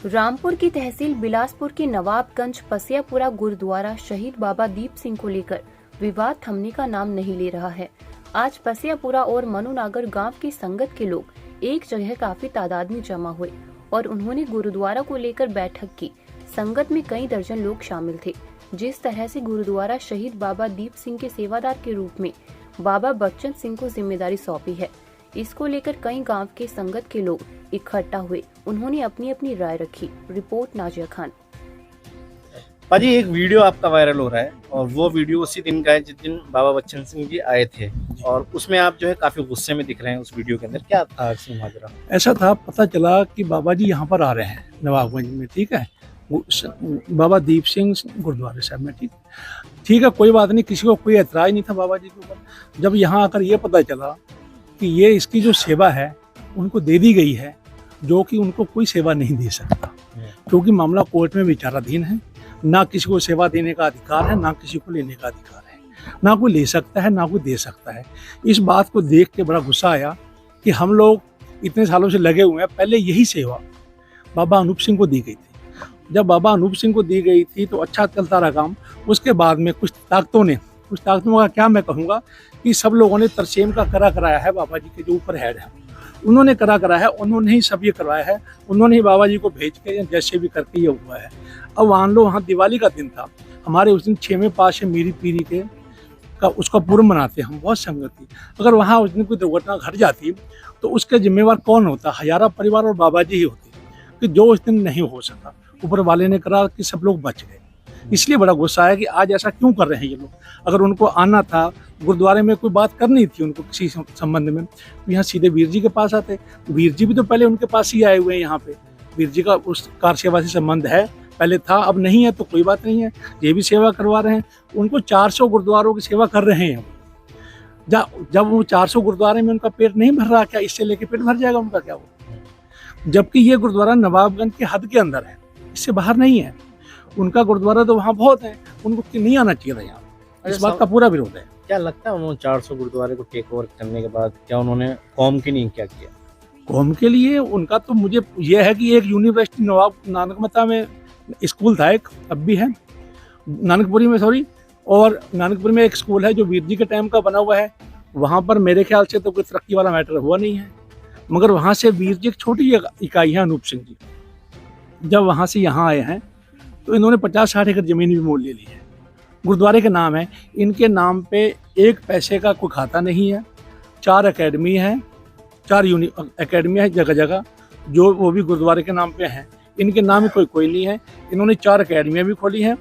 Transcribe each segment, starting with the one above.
रामपुर की तहसील बिलासपुर के नवाबगंज पसियापुरा गुरुद्वारा शहीद बाबा दीप सिंह को लेकर विवाद थमने का नाम नहीं ले रहा है। आज पसियापुरा और मनुनागर गांव की संगत के लोग एक जगह काफी तादाद में जमा हुए और उन्होंने गुरुद्वारा को लेकर बैठक की। संगत में कई दर्जन लोग शामिल थे। जिस तरह से गुरुद्वारा शहीद बाबा दीप सिंह के सेवादार के रूप में बाबा बच्चन सिंह को जिम्मेदारी सौंपी है, इसको लेकर कई गांव के संगत के लोग इकट्ठा हुए। उन्होंने अपनी अपनी राय रखी। रिपोर्ट नाजिया खान। पाजी, एक वीडियो आपका वायरल हो रहा है और वो वीडियो उसी दिन का है जिस दिन बाबा बच्चन सिंह जी आए थे और उसमें आप जो है काफी गुस्से में दिख रहे हैं। उस वीडियो के अंदर क्या था माजरा? ऐसा था, पता चला कि बाबा जी यहाँ पर आ रहे हैं नवाबगंज में, ठीक है, बाबा दीप सिंह गुरुद्वारे साहब में, ठीक है, कोई बात नहीं, किसी को कोई एतराज नहीं था बाबा जी के ऊपर। जब यहाँ आकर ये पता चला कि ये इसकी जो सेवा है उनको दे दी गई है, जो कि उनको कोई सेवा नहीं दे सकता, क्योंकि मामला कोर्ट में विचाराधीन है। ना किसी को सेवा देने का अधिकार है, ना किसी को लेने का अधिकार है, ना कोई ले सकता है, ना कोई दे सकता है। इस बात को देख के बड़ा गुस्सा आया कि हम लोग इतने सालों से लगे हुए हैं। पहले यही सेवा बाबा अनूप सिंह को दी गई थी। जब बाबा अनूप सिंह को दी गई थी तो अच्छा चलता रहा काम। उसके बाद में कुछ ताकतों का क्या मैं कहूँगा कि सब लोगों ने तरसेम का कराया है। बाबा जी के जो ऊपर हेड है उन्होंने कराया है, उन्होंने ही सब ये करवाया है, उन्होंने ही बाबा जी को भेज के जैसे भी करके ये हुआ है। अब मान लो वहाँ दिवाली का दिन था, हमारे उस दिन 6वें पातशाह मीरी पीरी के का उसका पूर्व मनाते, हम बहुत संगत थी। अगर वहाँ उस दिन कोई दुर्घटना घट जाती तो उसके जिम्मेवार कौन होता? हजारा परिवार और बाबा जी ही होते, कि जो उस दिन नहीं हो सका। ऊपर वाले ने करा कि सब लोग बच गए। इसलिए बड़ा गुस्सा है कि आज ऐसा क्यों कर रहे हैं ये लोग। अगर उनको आना था, गुरुद्वारे में कोई बात करनी थी उनको किसी संबंध में, तो यहाँ सीधे वीर जी के पास आते। वीर जी भी तो पहले उनके पास ही आए हुए हैं यहाँ पे। वीर जी का उस कार सेवा से संबंध है, पहले था, अब नहीं है तो कोई बात नहीं है, ये भी सेवा करवा रहे हैं। उनको 400 गुरुद्वारों की सेवा कर रहे हैं। जब वो 400 गुरुद्वारे में उनका पेट नहीं भर रहा, क्या इससे लेके पेट भर जाएगा उनका क्या वो? जबकि ये गुरुद्वारा नवाबगंज के हद के अंदर है, इससे बाहर नहीं है। उनका गुरुद्वारा तो वहाँ बहुत है, उनको नहीं आना चाहिए था यहाँ। इस बात का पूरा विरोध है। क्या लगता है उन्होंने 400 गुरुद्वारे को टेक ओवर करने के बाद क्या उन्होंने कौम के लिए क्या किया? कौम के लिए उनका तो मुझे यह है कि एक यूनिवर्सिटी नवाब नानकमता में स्कूल था, एक अब भी है नानकपुरी में, सॉरी, और नानकपुरी में एक स्कूल है जो वीर जी के टाइम का बना हुआ है। वहाँ पर मेरे ख्याल से तो कोई तरक्की वाला मैटर हुआ नहीं है, मगर वहाँ से वीर जी एक छोटी इकाई है अनूप सिंह जी, जब वहाँ से यहाँ आए हैं तो इन्होंने 50-60 एकड़ जमीन भी मोल ले ली है। गुरुद्वारे के नाम है, इनके नाम पे 1 पैसे का कोई खाता नहीं है। 4 एकेडमी है, 4 एकेडमी है जगह जगह, जो वो भी गुरुद्वारे के नाम पे हैं। इनके नाम में कोई नहीं है। इन्होंने 4 एकेडमियाँ भी खोली हैं।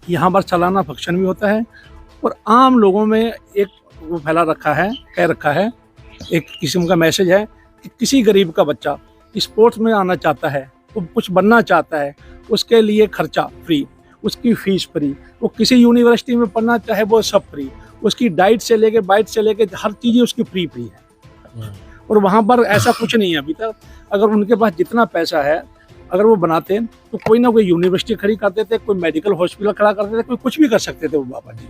यहाँ पर सालाना फंक्शन भी होता है और आम लोगों में एक वो फैला रखा है, कह रखा है, एक किस्म का मैसेज है कि किसी गरीब का बच्चा स्पोर्ट्स में आना चाहता है, वो कुछ बनना चाहता है, उसके लिए खर्चा फ्री, उसकी फीस फ्री, वो किसी यूनिवर्सिटी में पढ़ना चाहे वो सब फ्री, उसकी डाइट से लेके बाइट से लेके हर चीज़ उसकी फ्री है। और वहाँ पर ऐसा कुछ नहीं है अभी तक। अगर उनके पास जितना पैसा है, अगर वो बनाते तो कोई ना कोई यूनिवर्सिटी खड़ी कर देते, कोई मेडिकल हॉस्पिटल खड़ा कर देते, कोई कुछ भी कर सकते थे वो बाबा जी।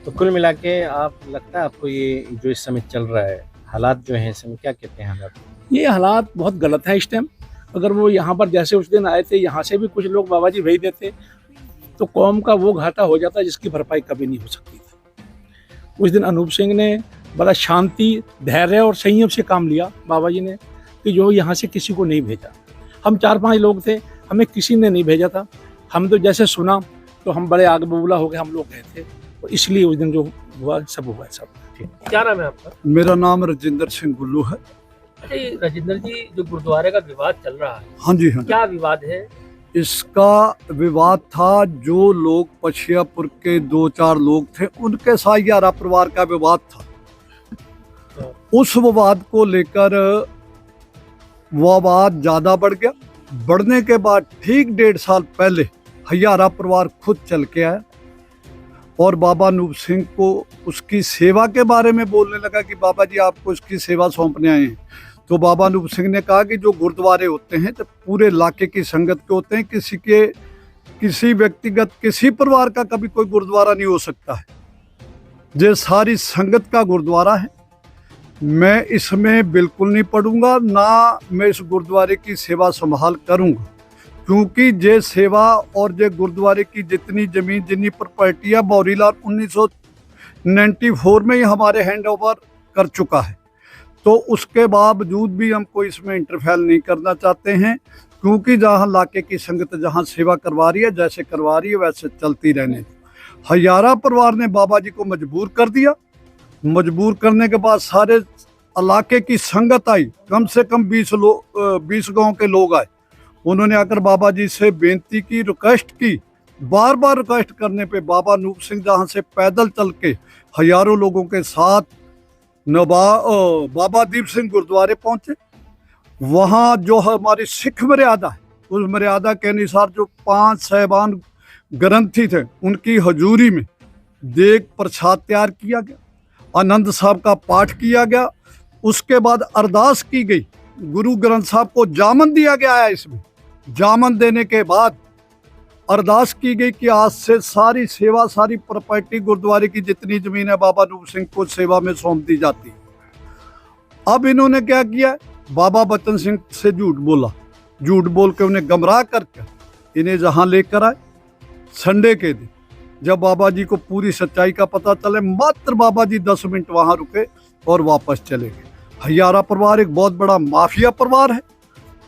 तो कुल मिला के आप लगता है आपको ये जो इस समय चल रहा है हालात जो है इस समय क्या कहते हैं हालात? ये हालात बहुत गलत है इस टाइम। अगर वो यहाँ पर जैसे उस दिन आए थे, यहाँ से भी कुछ लोग बाबा जी भेज देते तो कौम का वो घाटा हो जाता जिसकी भरपाई कभी नहीं हो सकती थी। उस दिन अनूप सिंह ने बड़ा शांति, धैर्य और संयम से काम लिया बाबा जी ने, कि जो यहाँ से किसी को नहीं भेजा। हम 4-5 लोग थे, हमें किसी ने नहीं भेजा था। हम तो जैसे सुना तो हम बड़े आग बबूला हो गए, हम लोग गए थे, और इसलिए उस दिन जो हुआ सब हुआ सब। क्या नाम है आपका? मेरा नाम राजेंद्र सिंह गुल्लू है। अरे राजेंद्र जी, जो गुरुद्वारे का विवाद चल रहा है, हाँ जी, हाँ। क्या विवाद है? इसका विवाद था, जो लोग पछियापुर के 2-4 लोग थे, उनके साहियारा परिवार का विवाद था। उस विवाद को लेकर विवाद ज्यादा बढ़ गया। बढ़ने के बाद ठीक 1.5 साल पहले हयारा परिवार खुद चल के आया और बाबा अनूप सिंह को उसकी सेवा के बारे में बोलने लगा कि बाबा जी आपको इसकी सेवा सौंपने आए हैं। तो बाबा अनूप सिंह ने कहा कि जो गुरुद्वारे होते हैं तो पूरे इलाके की संगत के होते हैं, किसी व्यक्तिगत किसी परिवार का कभी कोई गुरुद्वारा नहीं हो सकता है। ये सारी संगत का गुरुद्वारा है। मैं इसमें बिल्कुल नहीं पढ़ूंगा, ना मैं इस गुरुद्वारे की सेवा संभाल करूंगा, क्योंकि ये सेवा और ये गुरुद्वारे की जितनी जमीन जितनी प्रॉपर्टी है बौरीलाल 1994 में ही हमारे हैंड ओवर कर चुका है। तो उसके बावजूद भी हमको इसमें इंटरफेयर नहीं करना चाहते हैं, क्योंकि जहाँ इलाके की संगत जहाँ सेवा करवा रही है, जैसे करवा रही है वैसे चलती रहने दो। हजारा परिवार ने बाबा जी को मजबूर कर दिया। मजबूर करने के बाद सारे इलाके की संगत आई, कम से कम 20 गांव के लोग आए। उन्होंने आकर बाबा जी से बेनती की, रिक्वेस्ट की। बार बार रिक्वेस्ट करने पे बाबा नूप सिंह जहाँ से पैदल चल के हजारों लोगों के साथ बाबा दीप सिंह गुरुद्वारे पहुंचे। वहाँ जो हमारी सिख मर्यादा है, उस मर्यादा के अनुसार जो 5 साहिबान ग्रंथी थे उनकी हजूरी में देग प्रसाद तैयार किया गया, आनंद साहब का पाठ किया गया। उसके बाद अरदास की गई, गुरु ग्रंथ साहब को जामन दिया गया है। इसमें जामन देने के बाद अरदास की गई कि आज से सारी सेवा, सारी प्रॉपर्टी, गुरुद्वारे की जितनी जमीन है बाबा नूप सिंह को सेवा में सौंप दी जाती है। अब इन्होंने क्या किया, बाबा बच्चन सिंह से झूठ बोला, झूठ बोल के उन्हें गमराह करके इन्हें जहाँ लेकर आए। संडे के दिन जब बाबा जी को पूरी सच्चाई का पता चले, मात्र बाबा जी 10 मिनट वहाँ रुके और वापस चले गए। हजारा परिवार एक बहुत बड़ा माफिया परिवार है,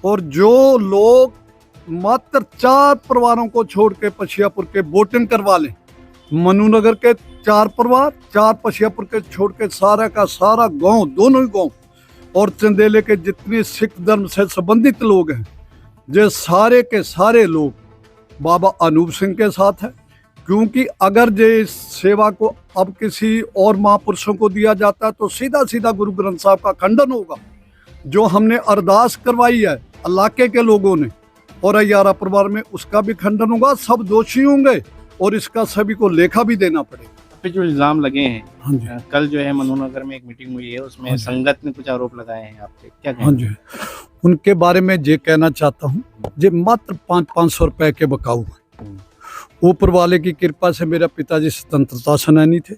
और जो लोग मात्र 4 परिवारों को छोड़ के पछियापुर के वोटिंग करवा लें, मनुनगर के 4 परिवार, 4 पछियापुर के छोड़ के सारा का सारा गांव, दोनों ही गांव, और चंदेले के जितने सिख धर्म से संबंधित लोग हैं, ये सारे के सारे लोग बाबा अनूप सिंह के साथ है। क्योंकि अगर ये सेवा को अब किसी और महापुरुषों को दिया जाता है तो सीधा सीधा गुरु ग्रंथ साहब का खंडन होगा। जो हमने अरदास करवाई है इलाके के लोगों ने और हजारा परिवार में, उसका भी खंडन होगा। सब दोषी होंगे और इसका सभी को लेखा भी देना पड़ेगा। पे जो इल्जाम लगे हैं, हाँ जी, कल जो है मनुनगर में एक मीटिंग हुई है, उसमें हाँ संगत ने कुछ आरोप लगाए हैं आप पे, क्या हाँ जी, उनके बारे में ये कहना चाहता हूँ, ये मात्र 500-500 रुपए के बकाऊ हैं। ऊपर वाले की कृपा से मेरा पिताजी स्वतंत्रता सेनानी थे।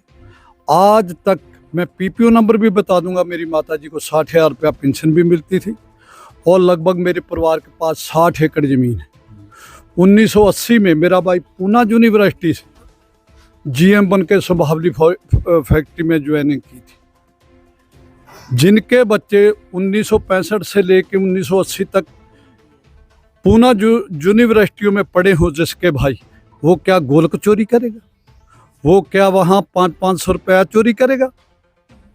आज तक मैं पीपीओ नंबर भी बता दूंगा, मेरी माता जी को 60,000 रुपया पेंशन भी मिलती थी, और लगभग मेरे परिवार के पास 60 एकड़ जमीन है। 1980 में मेरा भाई पूना यूनिवर्सिटी से जीएम बन के संभावली फैक्ट्री में ज्वाइनिंग की थी। जिनके बच्चे 1965 से लेकर 1980 तक पूना यूनिवर्सिटियों में पढ़े हों, जिसके भाई, वो क्या गोलक चोरी करेगा? वो क्या वहाँ 500-500 रुपया चोरी करेगा?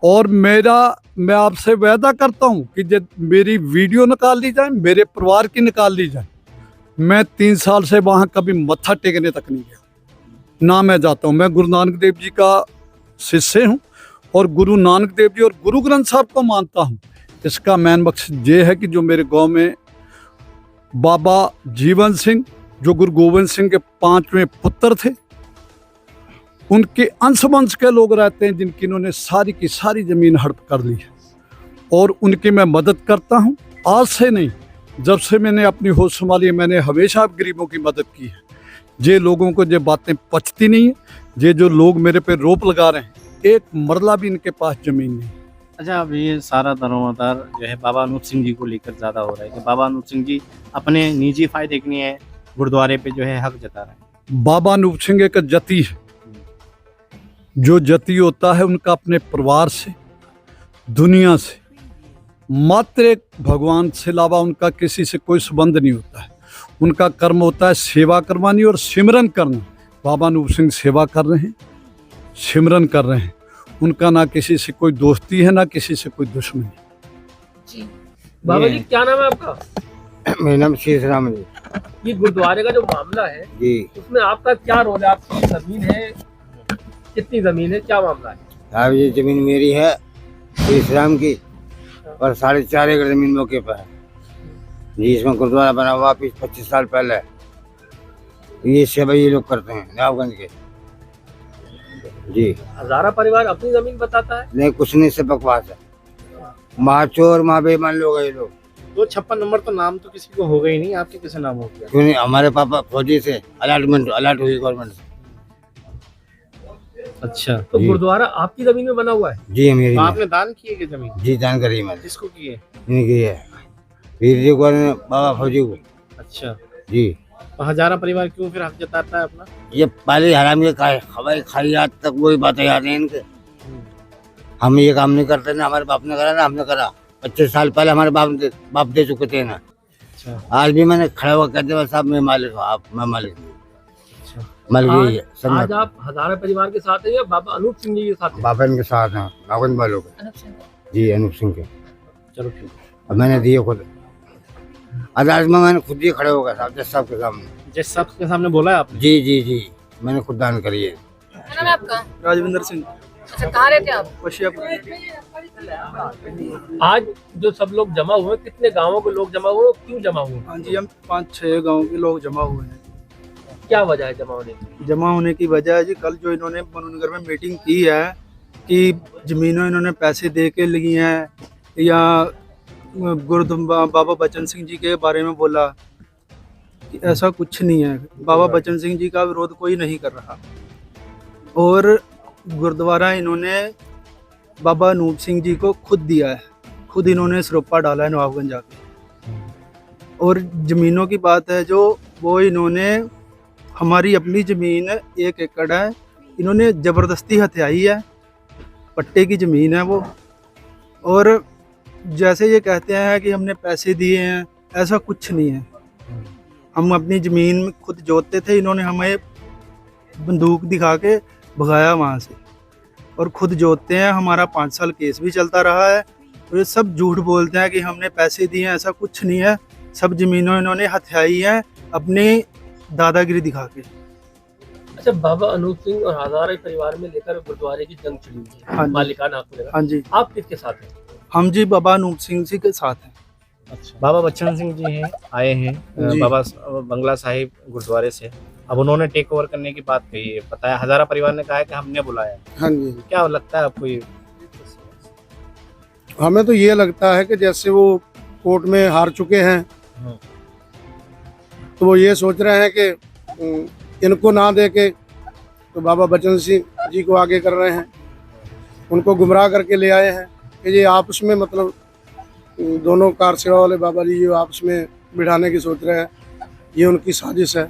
और मैं आपसे वादा करता हूँ कि जब मेरी वीडियो निकाल ली जाए, मेरे परिवार की निकाल ली जाए, मैं 3 साल से वहाँ कभी मत्था टेकने तक नहीं गया, ना मैं जाता हूँ। मैं गुरु नानक देव जी का शिष्य हूँ और गुरु नानक देव जी और गुरु ग्रंथ साहब को मानता हूँ। इसका मेन मकसद ये है कि जो मेरे गांव में बाबा जीवन सिंह, जो गुरु गोविंद सिंह के 5वें पुत्र थे, उनके अंश के लोग रहते हैं, जिनकी इन्होंने सारी की सारी जमीन हड़प कर ली है, और उनकी मैं मदद करता हूं। आज से नहीं, जब से मैंने अपनी होश संभाली है, मैंने हमेशा गरीबों की मदद की है। जे लोगों को ये बातें पचती नहीं है, ये जो लोग मेरे पे रोप लगा रहे हैं, एक मरला भी इनके पास जमीन नहीं। अच्छा, अब ये सारा दारोमदार जो है बाबा अनूप सिंह जी को लेकर ज्यादा हो रहा है कि बाबा अनूप सिंह जी अपने निजी फायदे के लिए गुरुद्वारे पे जो है हक जता रहे हैं। बाबा अनूप सिंह एक जती है। जो जती होता है उनका अपने परिवार से, दुनिया से, मात्र एक भगवान से अलावा उनका किसी से कोई संबंध नहीं होता है। उनका कर्म होता है सेवा करवानी और सिमरन करना। बाबा अनूप सिंह सेवा कर रहे हैं, सिमरन कर रहे हैं। उनका ना किसी से कोई दोस्ती है, ना किसी से कोई दुश्मनी। जी बाबा जी, क्या नाम है आपका? मेरा नाम शेष राम जी। ये गुरुद्वारे का जो मामला है जी, उसमें आपका क्या रोल है? आपकी जमीन है, कितनी जमीन है, क्या मामला है? साहब ये जमीन मेरी है, शेष राम की, और 4.5 एकड़ जमीन मौके पर है जी। इसमें गुरुद्वारा बना हुआ 25 साल पहले। ये सेवा ये लोग करते हैं नवाबगंज के जी। हजारा परिवार अपनी जमीन बताता है? नहीं, कुछ नहीं, से बकवास है। महाचोर महाबेमान लोग हैं ये लोग। 256 नंबर तो नाम तो किसी को होगा ही नहीं, आपके किसे नाम हो गया? क्यों नहीं, हमारे पापा फौजी से अलॉट हुई गवर्नमेंट से। अच्छा, तो जी। गुरुद्वारा आपकी जमीन में बना हुआ है? जी मेरी तो है। आपने दान किए क्या जमीन? जी दान करी मैंने, किसको किए? इनकी है वीर जी को, बाबा फौजी को। अच्छा, जी तो हजारा परिवार क्यों फिर हक जताता है अपना? ये पहले हराम के खबर खाई, आज तक वही बातें याद हैं इनके। हम ये काम नहीं करते ना, हमारे बाप ने करा ना हमने करा। 25 साल पहले हमारे बाप दे चुके थे ना। अच्छा, आज भी मैंने खड़ा हुआ कहते हुए साहब मैं मालिक हूँ, आप मैं मालिक हूँ। अच्छा। मालिक यही है आज संगत। आप हजारा परिवार के साथ हैं या बाबा अनूप सिंह जी के साथ हैं? बाबा इनके साथ हैं, नागन वालों के। जी अनूप सिंह के। चलो ठीक है। अब मैंने दिए खुद, अदालत में मैंने खुद ही खड़े होगा साहब जज साहब के सामने। जज साहब के सामने बोला है आपने? जी जी जी मैंने खुद दान करी है। क्या नाम है आपका? राजविंदर सिंह, अच्छा, कहाँ रहते हैं आप? पशियापुर। आज जो सब लोग जमा हुए, कितने गांवों के लोग जमा हुए, क्यों जमा हुए, हाँ जी, हम 5-6 गांव के लोग जमा हुए हैं। क्या वजह है जमा होने की? जमा होने की वजह है जी, कल जो इन्होंने मनुनगर में मीटिंग की है कि जमीनों इन्होंने पैसे दे के ली हैं, या बाबा बच्चन सिंह जी के बारे में बोला कि ऐसा कुछ नहीं है। बाबा बच्चन सिंह जी का विरोध कोई नहीं कर रहा। और गुरुद्वारा इन्होंने बाबा अनूप सिंह जी को खुद दिया है, खुद इन्होंने सरोपा डाला है नवाबगंज जाके। और ज़मीनों की बात है जो, वो इन्होंने हमारी अपनी ज़मीन 1 एकड़ है, इन्होंने ज़बरदस्ती हथियाई है, पट्टे की ज़मीन है वो। और जैसे ये कहते हैं कि हमने पैसे दिए हैं, ऐसा कुछ नहीं है। हम अपनी ज़मीन में खुद जोतते थे, इन्होंने हमें बंदूक दिखा के भगाया वहाँ से, और खुद जोतते हैं। हमारा 5 साल केस भी चलता रहा है। और ये सब झूठ बोलते हैं कि हमने पैसे दिए हैं, ऐसा कुछ नहीं है। सब ज़मीनों इन्होंने हथियाई हैं अपनी दादागिरी दिखा के। अच्छा, बाबा अनूप सिंह और हजारे परिवार में लेकर गुरुद्वारे की जंग छिड़ी हुई हाँ है, जी। मालिकाना हक को लेकर। हाँ जी, आप किसके साथ हैं? हम जी बाबा अनूप सिंह जी के साथ हैं। अच्छा, बाबा बच्चन सिंह जी हैं, आए हैं जी। बाबा बंगला साहिब गुरुद्वारे से। अब उन्होंने टेक ओवर करने की बात कही है, बताया हजारा परिवार ने कहा है कि हमने बुलाया। हाँ जी, क्या लगता है आपको ये? हमें तो ये लगता है कि जैसे वो कोर्ट में हार चुके हैं, तो वो ये सोच रहे हैं कि इनको ना दे के तो बाबा बच्चन सिंह जी को आगे कर रहे हैं, उनको गुमराह करके ले आए हैं कि ये आपस में मतलब दोनों कार सेवा वाले बाबा जी जो आपस में बिठाने की सोच रहे हैं, ये उनकी साजिश है।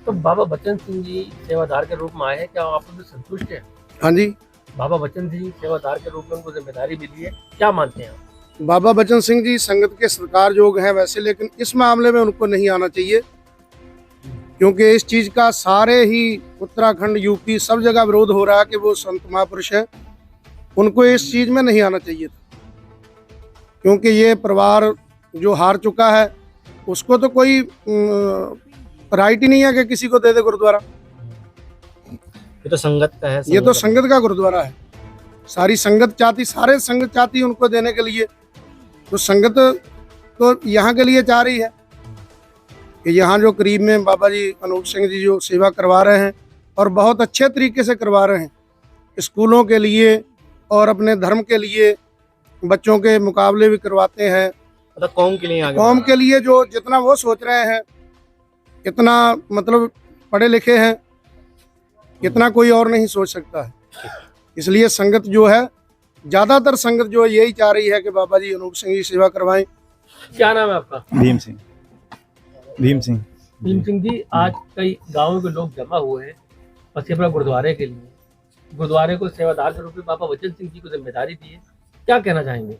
तो बाबा बच्चन सिंह जी सेवादार के रूप में आए हैं, क्या आप उनसे संतुष्ट हैं? हाँ जी, बाबा बच्चन सिंह सेवादार के रूप में उनको जिम्मेदारी मिली है, क्या मानते हैं आप? बाबा बच्चन सिंह जी संगत के सत्कार योग्य हैं वैसे, लेकिन इस मामले में उनको नहीं आना चाहिए, क्योंकि इस चीज़ का सारे ही उत्तराखंड यूपी सब जगह विरोध हो रहा है कि वो संत महापुरुष है। उनको इस चीज़ में नहीं आना चाहिए था, क्योंकि ये परिवार जो हार चुका है उसको तो कोई राइट ही नहीं है कि किसी को दे दे गुरुद्वारा। ये तो संगत का है, ये तो संगत का गुरुद्वारा है, सारी संगत चाहती, सारे संगत चाहती उनको देने के लिए। तो संगत तो यहाँ के लिए चाह रही है कि यहाँ जो करीब में बाबा जी अनूप सिंह जी जो सेवा करवा रहे हैं, और बहुत अच्छे तरीके से करवा रहे हैं, स्कूलों के लिए और अपने धर्म के लिए बच्चों के मुकाबले भी करवाते हैं। मतलब कौम के लिए आगे कौम के लिए जो जितना वो सोच रहे हैं, इतना मतलब पढ़े लिखे हैं, इतना कोई और नहीं सोच सकता है। इसलिए संगत जो है, ज़्यादातर संगत जो है यही चाह रही है कि बाबा जी अनूप सिंह जी सेवा करवाएं। क्या नाम है आपका? भीम सिंह। भीम सिंह। भीम सिंह जी, आज कई गांवों के लोग जमा हुए हैं पसियापुरा गुरुद्वारे के लिए। गुरुद्वारे को सेवादार के रूप में बाबा बच्चन सिंह जी को जिम्मेदारी दी है, क्या कहना चाहेंगे?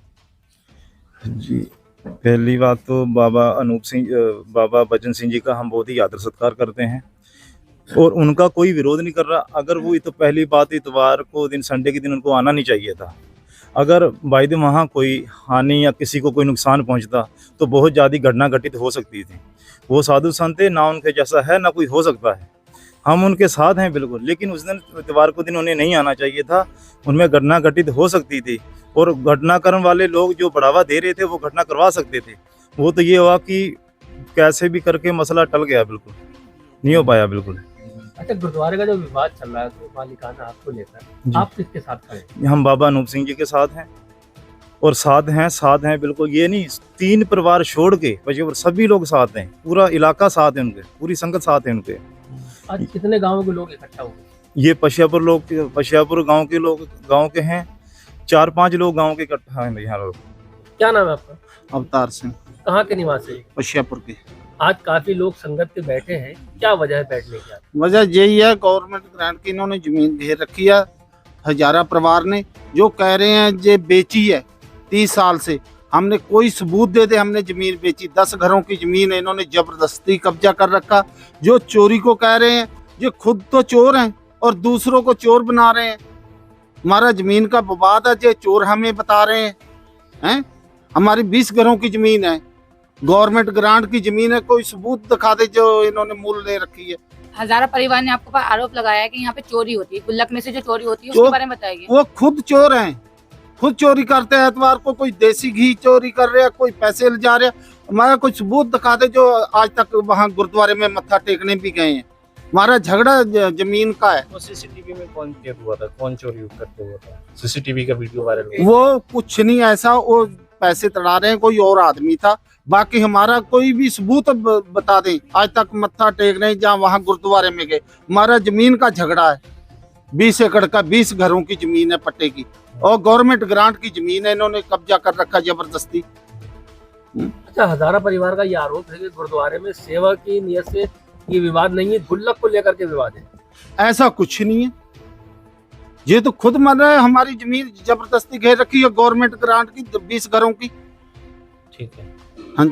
जी, पहली बात तो बाबा अनूप सिंह, बाबा बच्चन सिंह जी का हम बहुत ही आदर सत्कार करते हैं, और उनका कोई विरोध नहीं कर रहा। अगर वो तो पहली बात, इतवार को दिन, संडे के दिन उनको आना नहीं चाहिए था। अगर बाई दिन वहाँ कोई हानि या किसी को कोई नुकसान पहुँचता तो बहुत ज़्यादा घटना घटित हो सकती थी। वो साधु संत है, ना उनके जैसा है ना कोई हो सकता है। हम उनके साथ हैं बिल्कुल, लेकिन उस दिन इतवार को दिन उन्हें नहीं आना चाहिए था, उनमें घटना घटित हो सकती थी। और घटना करने वाले लोग जो बढ़ावा दे रहे थे वो घटना करवा सकते थे। वो तो ये हुआ कि कैसे भी करके मसला टल गया, बिल्कुल नहीं हो पाया बिल्कुल। अच्छा, गुरुद्वारे का जो विवाद चल रहा है तो मालिकाना आपको लेकर, आप किसके साथ खड़े हैं? हम बाबा अनूप सिंह जी के साथ हैं, और साथ हैं बिल्कुल। ये नहीं 3 परिवार छोड़ के बचे सभी लोग साथ हैं, पूरा इलाका साथ है उनके, पूरी संगत साथ है उनके। आज कितने गांवों के लोग इकट्ठा हुए? ये पशियापुर गांव के हैं। 4-5 लोग गांव के इकट्ठा हैं यहाँ लोग। क्या नाम है आपका? अवतार सिंह, कहाँ के निवासी है? पशियापुर के। आज काफी लोग संगत के बैठे हैं, क्या वजह है बैठने की? आज वजह यही है, गवर्नमेंट ग्रांट की इन्होंने जमीन घेर रखी है हजारा परिवार ने, जो कह रहे हैं ये बेची है 30 साल से। हमने कोई सबूत दे दे, हमने जमीन बेची। 10 घरों की जमीन है, इन्होंने जबरदस्ती कब्जा कर रखा। जो चोरी को कह रहे हैं, ये खुद तो चोर हैं और दूसरों को चोर बना रहे हैं। हमारा जमीन का विवाद है, ये चोर हमें बता रहे हैं। हमारी 20 घरों की जमीन है, गवर्नमेंट ग्रांट की जमीन है। कोई सबूत दिखा दे जो इन्होंने मूल ले रखी है। हजारा परिवार ने आपके ऊपर आरोप लगाया है कि यहाँ पे चोरी होती है, गुल्लक में से जो चोरी होती है उसके बारे में बताइए। वो खुद चोर हैं, खुद चोरी करते हैं। एतवार को कोई देसी घी चोरी कर रहे हैं, कोई पैसे ले जा रहे हैं। हमारा कोई सबूत दिखा दे जो आज तक वहाँ गुरुद्वारे में मत्था टेकने भी गए हैं। हमारा झगड़ा जमीन का है। वो सीसीटीवी में कौन कैद हुआ था, कौन चोरी करते हुआ था? सीसीटीवी का वीडियो वायरल हुआ। वो कुछ नहीं ऐसा, वो पैसे तड़ा रहे हैं, कोई और आदमी था। बाकी हमारा कोई भी सबूत बता दें, आज तक मत्था टेक रहे हैं जहाँ वहाँ गुरुद्वारे में गए। हमारा जमीन का झगड़ा है, 20 एकड़ का, 20 घरों की जमीन है पट्टे की, और गवर्नमेंट ग्रांट की जमीन है। इन्होंने कब्जा कर रखा जबरदस्ती। अच्छा, हजारा परिवार का ये आरोप है कि गुरुद्वारे में सेवा की नियत से ये विवाद नहीं है, गुल्लक को लेकर के विवाद है। ऐसा कुछ नहीं है, ये तो खुद मान रहे हैं हमारी जमीन जबरदस्ती घेर रखी है गवर्नमेंट ग्रांट की 20 घरों की। ठीक है। हाँ।